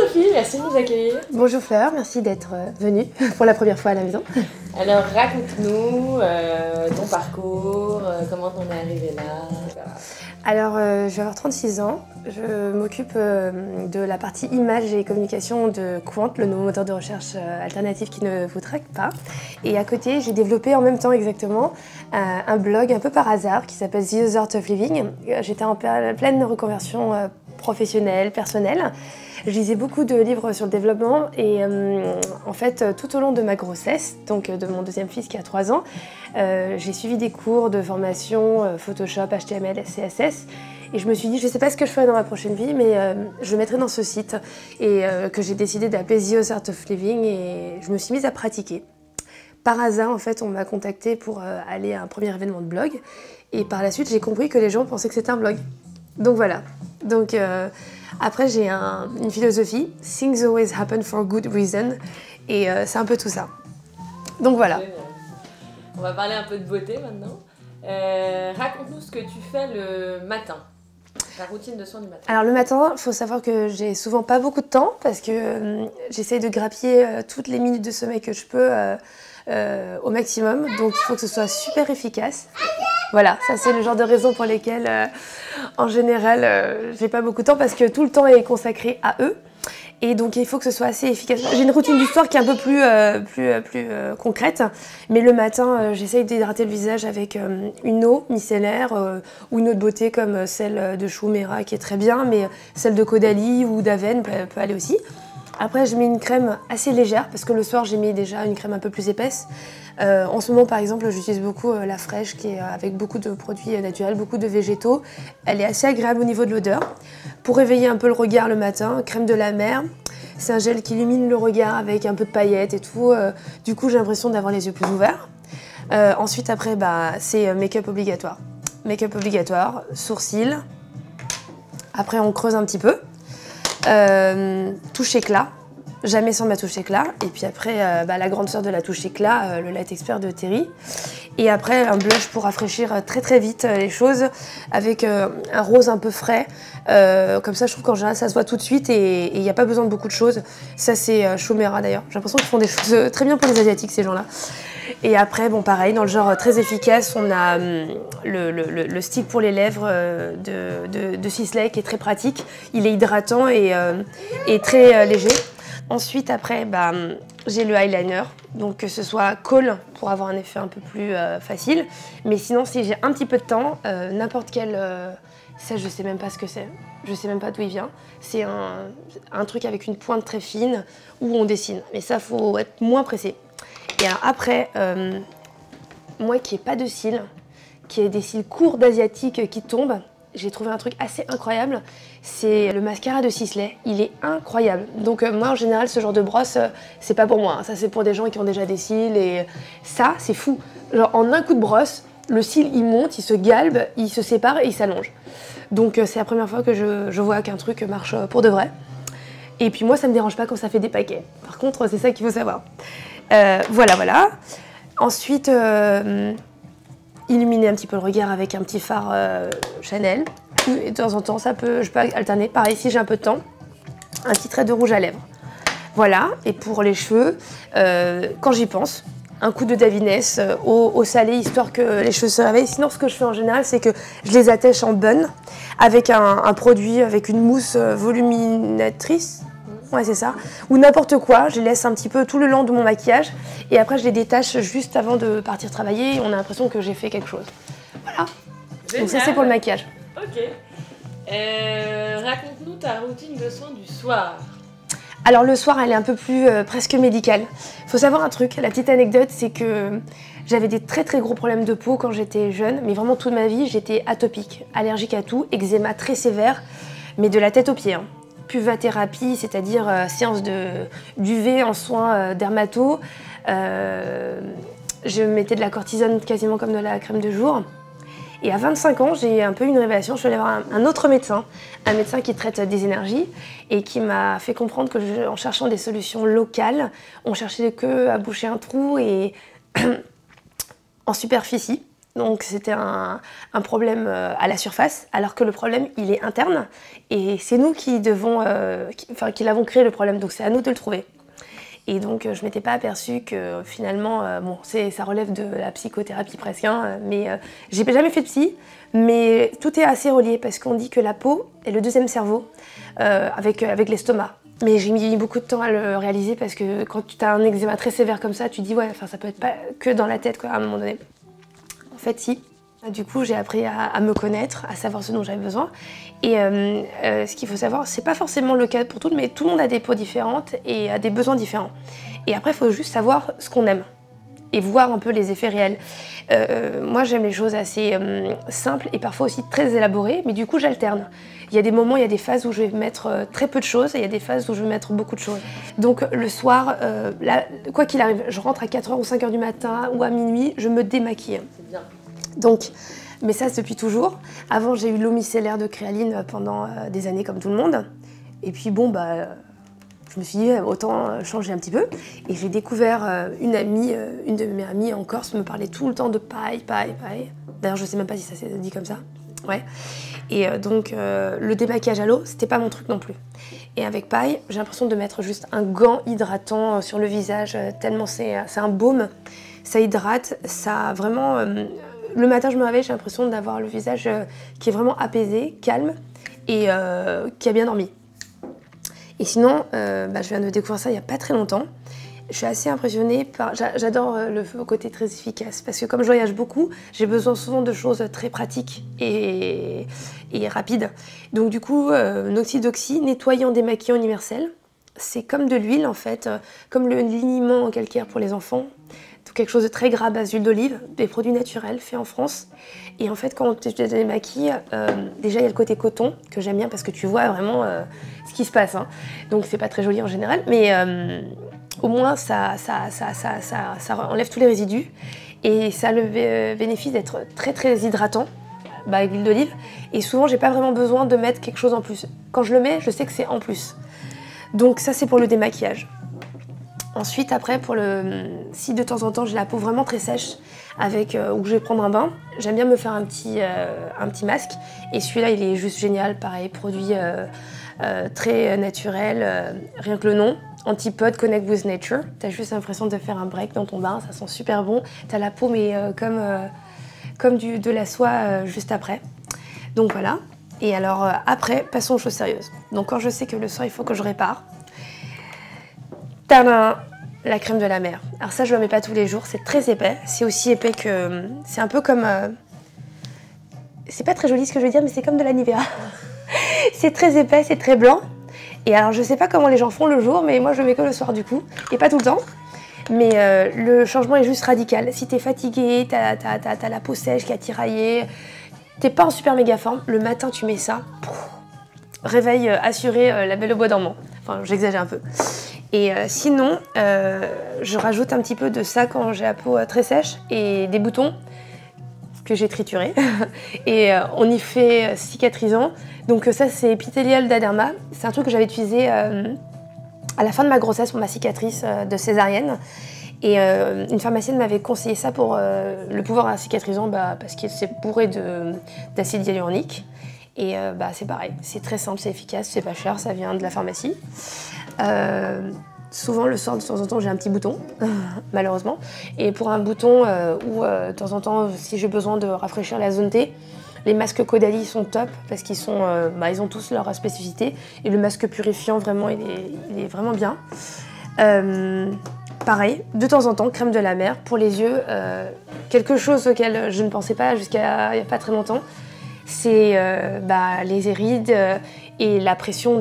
Sophie, merci de nous accueillir. Bonjour Fleur, merci d'être venue pour la première fois à la maison. Alors raconte-nous ton parcours, comment t'en es arrivée là, etc. Alors je vais avoir 36 ans, je m'occupe de la partie images et communication de Quant, le nouveau moteur de recherche alternatif qui ne vous traque pas. Et à côté, j'ai développé en même temps exactement un blog un peu par hasard qui s'appelle The Art of Living. J'étais en pleine reconversion professionnelle, personnelle. Je lisais beaucoup de livres sur le développement et en fait, tout au long de ma grossesse, donc de mon deuxième fils qui a 3 ans, j'ai suivi des cours de formation Photoshop, HTML, CSS et je me suis dit, je ne sais pas ce que je ferai dans ma prochaine vie, mais je le mettrai dans ce site et que j'ai décidé d'appeler The Art of Living et je me suis mise à pratiquer. Par hasard, en fait, on m'a contactée pour aller à un premier événement de blog et par la suite, j'ai compris que les gens pensaient que c'était un blog. Donc voilà. Donc après, j'ai une philosophie, things always happen for good reason, et c'est un peu tout ça. Donc voilà. On va parler un peu de beauté maintenant. Raconte-nous ce que tu fais le matin, ta routine de soins du matin. Alors le matin, il faut savoir que j'ai souvent pas beaucoup de temps parce que j'essaye de grappiller toutes les minutes de sommeil que je peux au maximum, donc il faut que ce soit super efficace. Voilà, ça c'est le genre de raisons pour lesquelles, en général, j'ai pas beaucoup de temps parce que tout le temps est consacré à eux. Et donc il faut que ce soit assez efficace. J'ai une routine du soir qui est un peu plus concrète, mais le matin, j'essaye d'hydrater le visage avec une eau micellaire ou une eau de beauté comme celle de Chou Mera qui est très bien, mais celle de Caudalie ou d'Avène peut aller aussi. Après, je mets une crème assez légère parce que le soir, j'ai mis déjà une crème un peu plus épaisse. En ce moment, par exemple, j'utilise beaucoup la fraîche qui est avec beaucoup de produits naturels, beaucoup de végétaux. Elle est assez agréable au niveau de l'odeur. Pour réveiller un peu le regard le matin, crème de la mer. C'est un gel qui illumine le regard avec un peu de paillettes et tout. Du coup, j'ai l'impression d'avoir les yeux plus ouverts. Ensuite, après, c'est make-up obligatoire. Make-up obligatoire, sourcils. Après, on creuse un petit peu. Touche éclat, jamais sans ma touche éclat. Et puis après, la grande sœur de la touche éclat, le Light Expert de Terry. Et après, un blush pour rafraîchir très très vite les choses avec un rose un peu frais. Comme ça, je trouve qu'en général, ça se voit tout de suite et il n'y a pas besoin de beaucoup de choses. Ça, c'est Chou Mera d'ailleurs. J'ai l'impression qu'ils font des choses très bien pour les Asiatiques, ces gens-là. Et après, bon pareil, dans le genre très efficace, on a le stick pour les lèvres de Sisley qui est très pratique. Il est hydratant et très léger. Ensuite, après, j'ai le eyeliner, donc que ce soit Kohl pour avoir un effet un peu plus facile. Mais sinon, si j'ai un petit peu de temps, n'importe quel... ça, je sais même pas ce que c'est. Je sais même pas d'où il vient. C'est un truc avec une pointe très fine où on dessine. Mais ça, faut être moins pressé. Et alors après, moi qui n'ai pas de cils, qui ai des cils courts d'asiatique qui tombent, j'ai trouvé un truc assez incroyable. C'est le mascara de Sisley. Il est incroyable. Donc moi en général, ce genre de brosse, c'est pas pour moi. Ça c'est pour des gens qui ont déjà des cils et ça, c'est fou. Genre en un coup de brosse, le cil il monte, il se galbe, il se sépare et il s'allonge. Donc c'est la première fois que je vois qu'un truc marche pour de vrai. Et puis moi ça me dérange pas quand ça fait des paquets. Par contre, c'est ça qu'il faut savoir. Voilà. Ensuite, illuminer un petit peu le regard avec un petit fard Chanel. Et de temps en temps, je peux alterner. Pareil, si j'ai un peu de temps, un petit trait de rouge à lèvres. Voilà. Et pour les cheveux, quand j'y pense, un coup de Davines au salé, histoire que les cheveux se réveillent. Sinon, ce que je fais en général, c'est que je les attèche en bun avec un produit, avec une mousse voluminatrice. Ouais, c'est ça. Ou n'importe quoi, je les laisse un petit peu tout le long de mon maquillage et après je les détache juste avant de partir travailler et on a l'impression que j'ai fait quelque chose. Voilà. Génial. Donc ça c'est pour le maquillage. Ok. Raconte-nous ta routine de soins du soir. Alors le soir, elle est un peu plus presque médicale. Il faut savoir un truc, la petite anecdote, c'est que j'avais des très très gros problèmes de peau quand j'étais jeune, mais vraiment toute ma vie, j'étais atopique, allergique à tout, eczéma très sévère, mais de la tête aux pieds. Puvathérapie, c'est-à-dire séance d'UV en soins dermato. Je mettais de la cortisone quasiment comme de la crème de jour. Et à 25 ans, j'ai un peu une révélation. Je suis allée voir un autre médecin, un médecin qui traite des énergies et qui m'a fait comprendre que en cherchant des solutions locales, on cherchait que à boucher un trou et en superficie. Donc c'était un problème à la surface, alors que le problème, il est interne. Et c'est nous qui l'avons créé le problème, donc c'est à nous de le trouver. Et donc je ne m'étais pas aperçue que finalement, ça relève de la psychothérapie presque, hein, mais j'ai jamais fait de psy, mais tout est assez relié parce qu'on dit que la peau est le deuxième cerveau avec l'estomac. Mais j'ai mis beaucoup de temps à le réaliser parce que quand tu as un eczéma très sévère comme ça, tu te dis ouais, ça peut être pas que dans la tête quoi, à un moment donné. En fait, si. Du coup, j'ai appris à me connaître, à savoir ce dont j'avais besoin. Et ce qu'il faut savoir, c'est pas forcément le cas pour tout, mais tout le monde a des peaux différentes et a des besoins différents. Et après, il faut juste savoir ce qu'on aime et voir un peu les effets réels. Moi, j'aime les choses assez simples et parfois aussi très élaborées, mais du coup, j'alterne. Il y a des moments, il y a des phases où je vais mettre très peu de choses et il y a des phases où je vais mettre beaucoup de choses. Donc le soir, quoi qu'il arrive, je rentre à 4h ou 5h du matin ou à minuit, je me démaquille. C'est bien. Donc, mais ça, c'est depuis toujours. Avant, j'ai eu l'eau micellaire de créaline pendant des années comme tout le monde. Et puis bon, je me suis dit, autant changer un petit peu. Et j'ai découvert une de mes amies en Corse me parlait tout le temps de paille. D'ailleurs, je sais même pas si ça s'est dit comme ça. Ouais. Et donc, le démaquillage à l'eau, c'était pas mon truc non plus. Et avec paille, j'ai l'impression de mettre juste un gant hydratant sur le visage, tellement c'est un baume. Ça hydrate, ça vraiment... le matin, je me réveille, j'ai l'impression d'avoir le visage qui est vraiment apaisé, calme et qui a bien dormi. Et sinon, je viens de découvrir ça il n'y a pas très longtemps. Je suis assez impressionnée par... J'adore le côté très efficace parce que comme je voyage beaucoup, j'ai besoin souvent de choses très pratiques et rapides. Donc du coup, Noxidoxy, nettoyant, démaquillant universel, c'est comme de l'huile en fait, comme le liniment calcaire pour les enfants. Quelque chose de très gras à base d'huile d'olive, des produits naturels faits en France. Et en fait, quand tu te démaquilles, déjà il y a le côté coton que j'aime bien parce que tu vois vraiment ce qui se passe. Hein. Donc c'est pas très joli en général, mais au moins ça enlève tous les résidus et ça a le bénéfice d'être très très hydratant avec l'huile d'olive. Et souvent, j'ai pas vraiment besoin de mettre quelque chose en plus. Quand je le mets, je sais que c'est en plus. Donc ça, c'est pour le démaquillage. Ensuite, après, si de temps en temps j'ai la peau vraiment très sèche, où je vais prendre un bain, j'aime bien me faire un petit masque. Et celui-là, il est juste génial, pareil, produit très naturel, rien que le nom. Antipode Connect with Nature. T'as juste l'impression de faire un break dans ton bain, ça sent super bon. T'as la peau, mais comme de la soie juste après. Donc voilà. Et alors après, passons aux choses sérieuses. Donc quand je sais que le soir, il faut que je répare, tadam, la crème de la mer. Alors ça, je ne le mets pas tous les jours, c'est très épais. C'est aussi épais que... C'est un peu comme... C'est pas très joli ce que je veux dire, mais c'est comme de la Nivea. C'est très épais, c'est très blanc. Et alors, je sais pas comment les gens font le jour, mais moi, je le mets que le soir du coup. Et pas tout le temps. Mais le changement est juste radical. Si t'es fatigué, t'as la peau sèche qui a tiraillé, t'es pas en super méga forme, le matin, tu mets ça. Réveil assuré, la belle au bois dormant. Enfin, j'exagère un peu. Et sinon, je rajoute un petit peu de ça quand j'ai la peau très sèche et des boutons que j'ai triturés. Et on y fait cicatrisant. Donc ça, c'est Epithélial d'Aderma. C'est un truc que j'avais utilisé à la fin de ma grossesse pour ma cicatrice de césarienne. Et une pharmacienne m'avait conseillé ça pour le pouvoir cicatrisant parce qu'il s'est bourré d'acide hyaluronique. Et c'est pareil, c'est très simple, c'est efficace, c'est pas cher, ça vient de la pharmacie. Souvent le soir de temps en temps j'ai un petit bouton, malheureusement. Et pour un bouton de temps en temps si j'ai besoin de rafraîchir la zone T, les masques Caudalie sont top parce qu'ils ils ont tous leur spécificité. Et le masque purifiant vraiment il est vraiment bien. Pareil, de temps en temps, crème de la mer pour les yeux. Quelque chose auquel je ne pensais pas jusqu'à il n'y a pas très longtemps. C'est les irides et la pression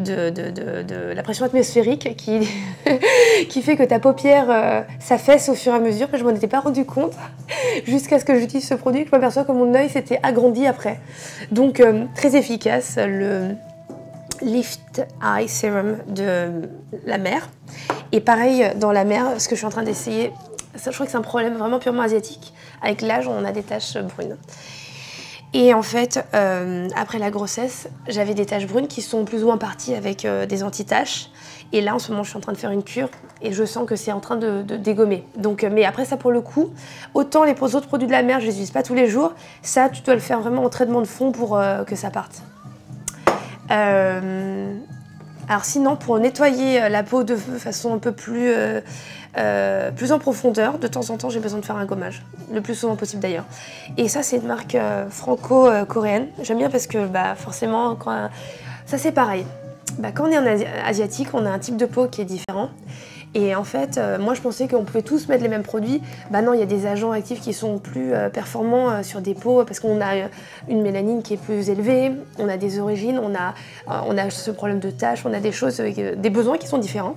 la pression atmosphérique qui fait que ta paupière s'affaisse au fur et à mesure. Je m'en étais pas rendu compte jusqu'à ce que j'utilise ce produit. Je m'aperçois que mon œil s'était agrandi après. Donc très efficace, le Lift Eye Serum de la mer. Et pareil dans la mer, ce que je suis en train d'essayer, je crois que c'est un problème vraiment purement asiatique. Avec l'âge, on a des taches brunes. Et en fait, après la grossesse, j'avais des taches brunes qui sont plus ou moins parties avec des anti-taches. Et là, en ce moment, je suis en train de faire une cure et je sens que c'est en train de dégommer. Donc, mais après ça, pour le coup, autant les autres produits de la mer, je les utilise pas tous les jours. Ça, tu dois le faire vraiment en traitement de fond pour que ça parte. Alors sinon, pour nettoyer la peau de façon un peu plus en profondeur, de temps en temps, j'ai besoin de faire un gommage. Le plus souvent possible d'ailleurs. Et ça, c'est une marque franco-coréenne. J'aime bien parce que forcément, ça c'est pareil. Quand on est en asiatique, on a un type de peau qui est différent. Et en fait, moi je pensais qu'on pouvait tous mettre les mêmes produits. Non, il y a des agents actifs qui sont plus performants sur des peaux parce qu'on a une mélanine qui est plus élevée, on a des origines, on a ce problème de taches, on a des choses, des besoins qui sont différents.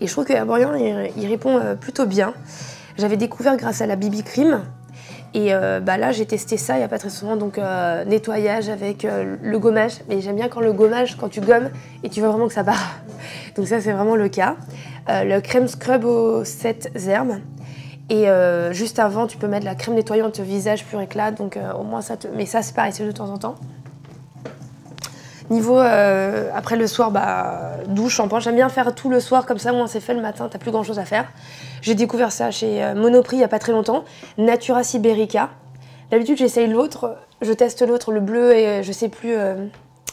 Et je trouve que Herborian, il répond plutôt bien. J'avais découvert grâce à la BB Cream. Et là, j'ai testé ça il n'y a pas très souvent, donc nettoyage avec le gommage. Mais j'aime bien quand le gommage, quand tu gommes et tu veux vraiment que ça part. Donc ça, c'est vraiment le cas. Le crème scrub aux 7 herbes. Et juste avant, tu peux mettre la crème nettoyante visage pur éclat. Donc au moins, mais ça, c'est pareil, c'est de temps en temps. Niveau, après le soir, douche, shampoing. J'aime bien faire tout le soir, comme ça, au moins c'est fait le matin, t'as plus grand chose à faire. J'ai découvert ça chez Monoprix il n'y a pas très longtemps, Natura Siberica. D'habitude, j'essaye l'autre, je teste l'autre, le bleu, et je sais plus,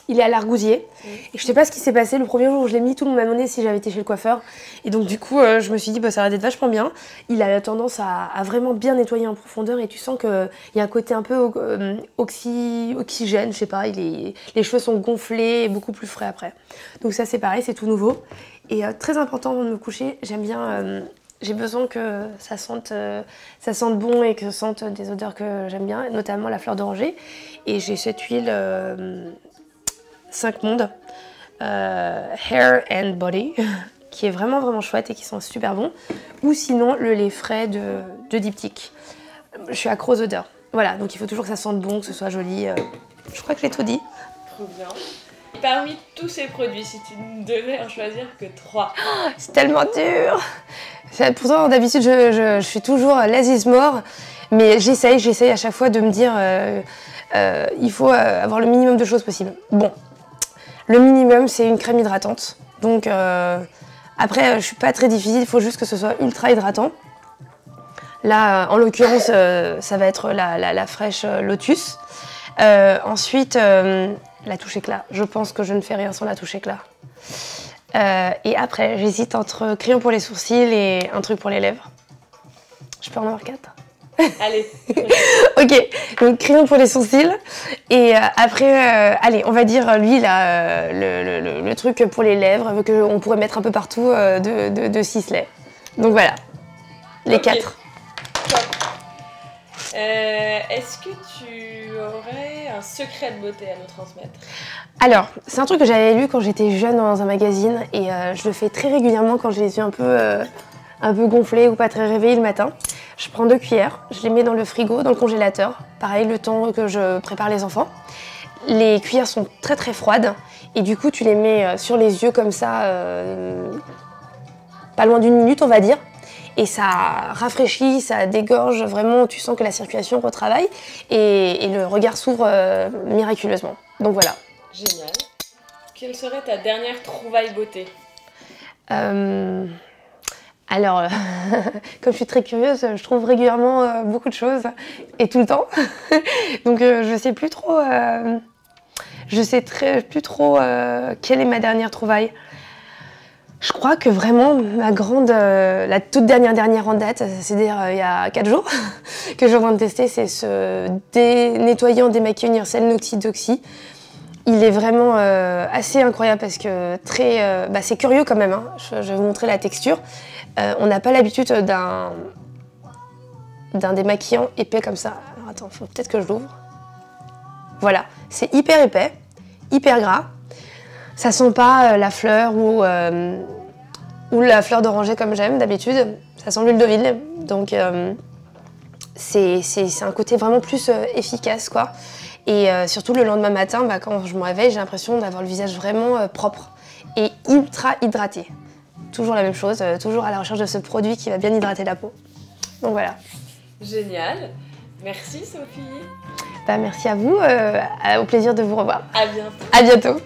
il est à l'argousier. Et je sais pas ce qui s'est passé, le premier jour où je l'ai mis, tout le monde m'a demandé si j'avais été chez le coiffeur. Et donc du coup, je me suis dit, ça va être vachement bien. Il a la tendance à vraiment bien nettoyer en profondeur et tu sens qu'il y a un côté un peu oxygène, je sais pas, les cheveux sont gonflés et beaucoup plus frais après. Donc ça c'est pareil, c'est tout nouveau. Et très important avant de me coucher, j'aime bien... j'ai besoin que ça sente bon et que ça sente des odeurs que j'aime bien, notamment la fleur d'oranger. Et j'ai cette huile 5 mondes, Hair and Body, qui est vraiment chouette et qui sent super bon. Ou sinon le lait frais de Diptyque. Je suis accro aux odeurs. Voilà, donc il faut toujours que ça sente bon, que ce soit joli. Je crois que j'ai tout dit. Trop bien. Parmi tous ces produits, si tu ne devais en choisir que 3. Oh, c'est tellement dur. Pourtant, d'habitude, je suis toujours less is more. Mais j'essaye à chaque fois de me dire il faut avoir le minimum de choses possible. Bon, le minimum, c'est une crème hydratante. Donc, après, je suis pas très difficile, il faut juste que ce soit ultra hydratant. Là, en l'occurrence, ça va être la fraîche Lotus. Ensuite, la touche éclat. Je pense que je ne fais rien sans la touche éclat. Et après, j'hésite entre crayon pour les sourcils et un truc pour les lèvres. Je peux en avoir 4 ? Allez. Ok, donc crayon pour les sourcils. Et après, allez, on va dire lui, là, le truc pour les lèvres qu'on pourrait mettre un peu partout de Sisley. Donc voilà, les 4. Est-ce que tu aurais un secret de beauté à nous transmettre? Alors, c'est un truc que j'avais lu quand j'étais jeune dans un magazine et je le fais très régulièrement quand j'ai les yeux un peu gonflés ou pas très réveillés le matin. Je prends 2 cuillères, je les mets dans le frigo, dans le congélateur. Pareil, le temps que je prépare les enfants. Les cuillères sont très froides et du coup, tu les mets sur les yeux comme ça, pas loin d'1 minute, on va dire. Et ça rafraîchit, ça dégorge, vraiment, tu sens que la circulation retravaille et le regard s'ouvre miraculeusement. Donc voilà. Génial. Quelle serait ta dernière trouvaille beauté? Alors, comme je suis très curieuse, je trouve régulièrement beaucoup de choses et tout le temps. Donc je sais plus trop, quelle est ma dernière trouvaille. Je crois que vraiment la toute dernière en date, c'est-à-dire il y a 4 jours, que je suis en train de tester, c'est ce nettoyant démaquillant Universel Noxy-Doxy. Il est vraiment assez incroyable parce que c'est curieux quand même, hein. Je vais vous montrer la texture. On n'a pas l'habitude d'un démaquillant épais comme ça. Alors attends, faut peut-être que je l'ouvre. Voilà, c'est hyper épais, hyper gras. Ça sent pas la fleur ou la fleur d'oranger comme j'aime d'habitude. Ça sent l'huile d'olive, donc c'est un côté vraiment plus efficace, quoi. Et surtout le lendemain matin, quand je me réveille, j'ai l'impression d'avoir le visage vraiment propre et ultra hydraté. Toujours la même chose, toujours à la recherche de ce produit qui va bien hydrater la peau. Donc voilà. Génial. Merci Sophie. Merci à vous, au plaisir de vous revoir. À bientôt. À bientôt.